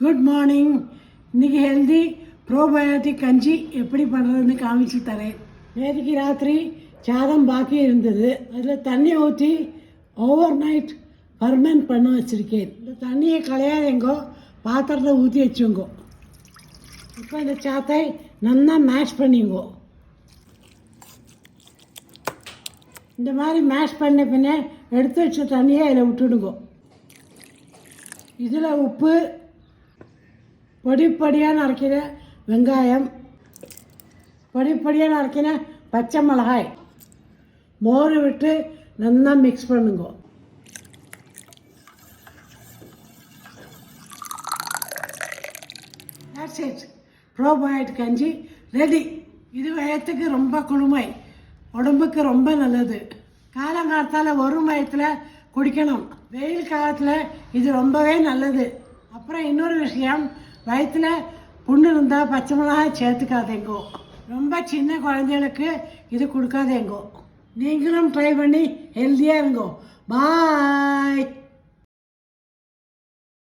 Good morning. இன்றைக்கி healthy probiotic கஞ்சி எப்படி பண்ணுறதுன்னு காமிச்சு தரேன். நேற்றுக்கு ராத்திரி சாதம் பாக்கி இருந்தது. அதில் தண்ணி ஊற்றி ஓவர் நைட் ஃபர்மெண்ட் பண்ண வச்சுருக்கேன். இந்த தண்ணியை களையாதேங்கோ, பாத்திரத்தில் ஊற்றி வச்சுங்கோ. இப்போ இந்த சாத்தை நல்லா மேஷ் பண்ணிங்கோ. இந்த மாதிரி மேஷ் பண்ண பின்ன எடுத்து வச்ச தண்ணியை அதில் விட்டுடுங்கோ. இதில் உப்பு, பொடிப்பொடியாக நறுக்கிற வெங்காயம், பொடிப்பொடியாக நறுக்கின பச்சை மிளகாய், மோர் விட்டு நல்லா மிக்ஸ் பண்ணுங்க. That's it. ப்ரோபயோட்டிக் கஞ்சி ரெடி. இது வயத்துக்கு ரொம்ப குளுமை, உடம்புக்கு ரொம்ப நல்லது. காலங்காலத்தால் ஒரு மயத்தில் குடிக்கணும். வெயில் காலத்தில் இது ரொம்பவே நல்லது. அப்புறம் இன்னொரு விஷயம், வயிற்றில் புண்ணு இருந்தால் பச்சை மிளகாய் சேர்த்துக்காதேங்கோ. ரொம்ப சின்ன குழந்தைகளுக்கு இது கொடுக்காதேங்கோ. நீங்களும் ட்ரை பண்ணி ஹெல்த்தியாக இருங்கோ. பாய்.